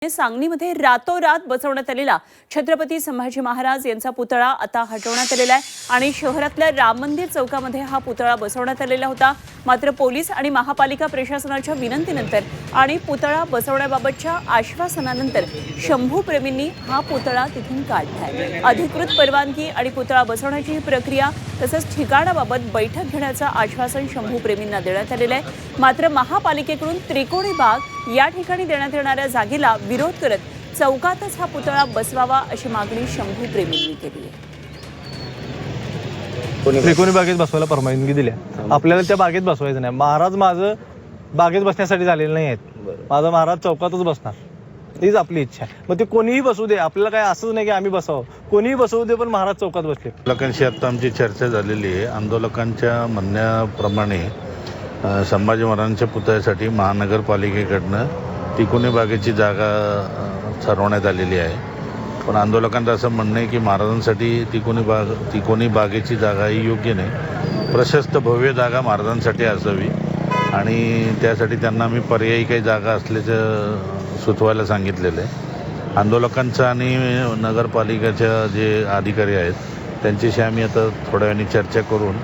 सांगलीमध्ये रातोरात बसवण्यात आलेला छत्रपती संभाजी महाराज यांचा पुतळा आता हटवण्यात आलेला आहे आणि शहरातल्या राम मंदिर चौकामध्ये हा पुतळा बसवण्यात आलेला होता। मात्र पोलीस आणि महापालिका प्रशासनाच्या विनंतीनंतर आणि पुतळा बसवण्याबाबतच्या आश्वासनानंतर शंभू प्रेमींनी हा पुतळा तिथून काढलाय। अधिकृत परवानगी आणि पुतळा बसवण्याची प्रक्रिया तसंच ठिकाणाबाबत बैठक घेण्याचं आश्वासन शंभू प्रेमींना देण्यात आलेलं आहे। मात्र महापालिकेकडून त्रिकोणी बाग या ठिकाणी देण्यात येणाऱ्या जागेला विरोध करत चौकातच हा पुतळा बसवावा अशी मागणी शंभू प्रेमींनी केली आहे। त्रिकोणी बागेत बसवायला परवानगी दिली, आपल्याला त्या बागेत बसवायचं नाही। महाराज माझं बागेत बसण्यासाठी झालेलं नाही आहेत, माझा महाराज चौकातच बसणार, हीच आपली इच्छा आहे। मग ते कोणीही बसू दे, आपल्याला काय असंच नाही की आम्ही बसावं, कोणीही बसवू दे पण महाराज चौकात बसले। लोकांशी आता आमची चर्चा झालेली आहे। आंदोलकांच्या म्हणण्याप्रमाणे संभाजी महाराजांच्या पुतळ्यासाठी महानगरपालिकेकडनं त्रिकोणी बागेची जागा ठरवण्यात आलेली आहे। पण आंदोलकांचं असं म्हणणं आहे की महाराजांसाठी त्रिकोणी बागेची जागा ही योग्य नाही, प्रशस्त भव्य जागा महाराजांसाठी असावी आणि त्यासाठी त्यांना आम्ही पर्यायी काही जागा असल्याचं सुचवायला सांगितलेलं आहे। आंदोलकांचं आणि नगरपालिकेच्या जे अधिकारी आहेत त्यांच्याशी आम्ही आता थोड्या वेळाने चर्चा करून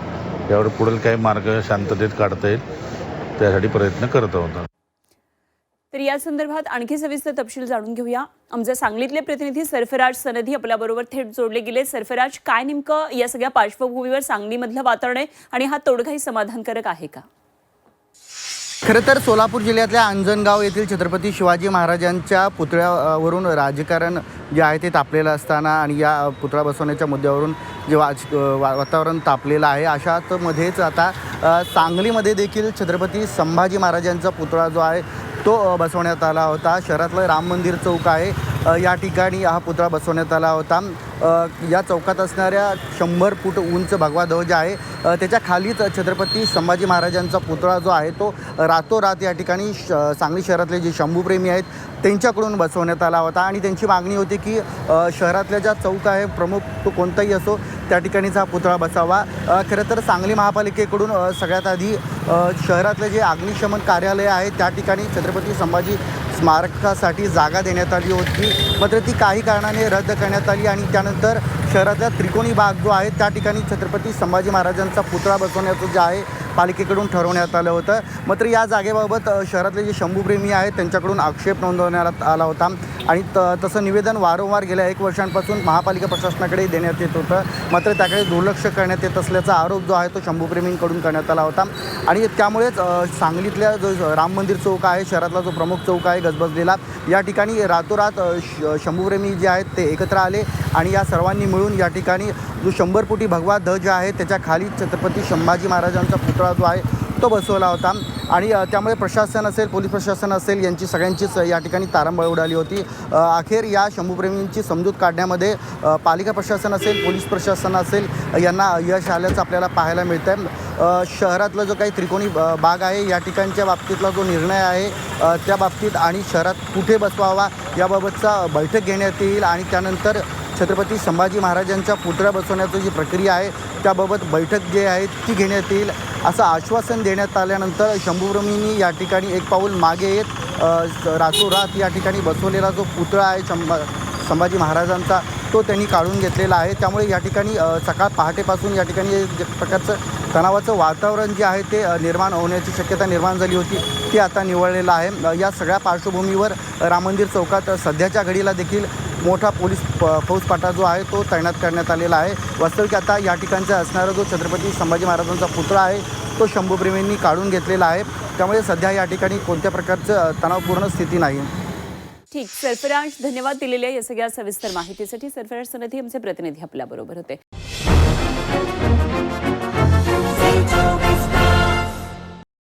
यावर पुढील काही मार्ग शांततेत काढता येईल त्यासाठी प्रयत्न करत आहोत। तर या संदर्भात आणखी सविस्तर तपशील जाणून घेऊया। आमचे सांगलीतले प्रतिनिधी सरफराज सनदी आपल्याबरोबर थेट जोडले गेले। सरफराज, काय नेमकं या सगळ्या पार्श्वभूमीवर सांगलीमधलं वातावरण आहे आणि हा तोडगाही समाधानकारक आहे का? खरं तर सोलापूर जिल्ह्यातल्या अंजनगाव येथील छत्रपती शिवाजी महाराजांच्या पुतळ्यावरून राजकारण जे आहे ते तापलेलं असताना आणि या पुतळा बसवण्याच्या मुद्द्यावरून जे वातावरण तापलेलं आहे, अशातमध्येच आता सांगलीमध्ये देखील छत्रपती संभाजी महाराजांचा पुतळा जो आहे तो बसवण्यात आला होता। शहरातलं राम मंदिर चौक आहे, या ठिकाणी हा पुतळा बसवण्यात आला होता। या चौकात असणाऱ्या 100 फूट उंच भगवा ध्वज आहे, त्याच्या खालीच छत्रपती संभाजी महाराजांचा पुतळा जो आहे तो रातोरात या ठिकाणी सांगली शहरातले जे शंभूप्रेमी आहेत त्यांच्याकडून बसवण्यात आला होता आणि त्यांची मागणी होती की शहरातल्या ज्या चौक आहे प्रमुख तो कोणताही असो त्या ठिकाणीचा हा पुतळा बसावा। खरं तर सांगली महापालिकेकडून सगळ्यात आधी शहरातले जे अग्निशमन कार्यालय आहे त्या ठिकाणी छत्रपती संभाजी स्मारकासाठी जागा देण्यात आली होती, मात्र ती काही कारणाने रद्द करण्यात आली आणि त्यानंतर शहरातल्या त्रिकोणी बाग जो आहे त्या ठिकाणी छत्रपती संभाजी महाराजांचा पुतळा बसवण्याचं जे आहे पालिकेकडून ठरवण्यात आलं होतं। मात्र या जागेबाबत शहरातले जे शंभूप्रेमी आहेत त्यांच्याकडून आक्षेप नोंदवण्यात आला होता आणि तसं निवेदन वारंवार गेल्या 1 वर्षांपासून महापालिका प्रशासनाकडे देण्यात येत होतं, मात्र त्याकडे दुर्लक्ष करण्यात येत असल्याचा आरोप जो आहे तो शंभूप्रेमींकडून करण्यात आला होता आणि त्यामुळेच सांगलीतल्या जो राम मंदिर चौक आहे, शहरातला जो प्रमुख चौक आहे गजबजलेला, या ठिकाणी रातोरात शंभूप्रेमी जे आहेत ते एकत्र आले आणि या सर्वांनी मिळून या ठिकाणी जो 100 फुटी भगवा ध्वज आहे त्याच्या खाली छत्रपती संभाजी महाराजांचा पुतळा जो आहे तो बसवला होता आणि त्यामुळे प्रशासन असेल, पोलीस प्रशासन असेल, यांची सगळ्यांचीच या ठिकाणी तारंबळ उडाली होती। अखेर या शंभूप्रेमींची समजूत काढण्यामध्ये पालिका प्रशासन असेल, पोलीस प्रशासन असेल यांना यश आल्याचं आपल्याला पाहायला मिळतं आहे। शहरातला जो काही त्रिकोणी बाग आहे या ठिकाणच्या बाबतीतला जो निर्णय आहे त्या बाबतीत आणि शहरात कुठे बसवावा याबाबतचा बैठक घेण्यात येईल आणि त्यानंतर छत्रपती संभाजी महाराजांच्या पुतळा बसवण्याची जी प्रक्रिया आहे त्याबाबत बैठक जी आहे ती घेण्यात येईल असं आश्वासन देण्यात आल्यानंतर शंभूप्रेमींनी या ठिकाणी एक पाऊल मागे येत रातोरात या ठिकाणी बसवलेला जो पुतळा आहे संभाजी महाराजांचा तो त्यांनी काढून घेतलेला आहे। त्यामुळे या ठिकाणी सकाळ पहाटेपासून या ठिकाणी प्रकारचं तणावाचं वातावरण जे आहे ते निर्माण होण्याची शक्यता निर्माण झाली होती ती आता निवळलेलं आहे। या सगळ्या पार्श्वभूमीवर राम मंदिर चौकात सध्याच्या घडीला देखील मोठा पोलीस फौजफाटा जो आहे तो तैनात करण्यात आलेला आहे। वास्तविक आता या ठिकाणचा असणारा जो छत्रपती संभाजी महाराजांचा पुतळा आहे तो शंभूप्रेमींनी काढून घेतलेला आहे, त्यामुळे सध्या या ठिकाणी कोणत्या प्रकारचं तणावपूर्ण स्थिती नाही। ठीक, सरफराज, धन्यवाद दिलेल्या या सगळ्या सविस्तर माहितीसाठी। सरफराज सनदी आमचे प्रतिनिधी आपल्याबरोबर होते।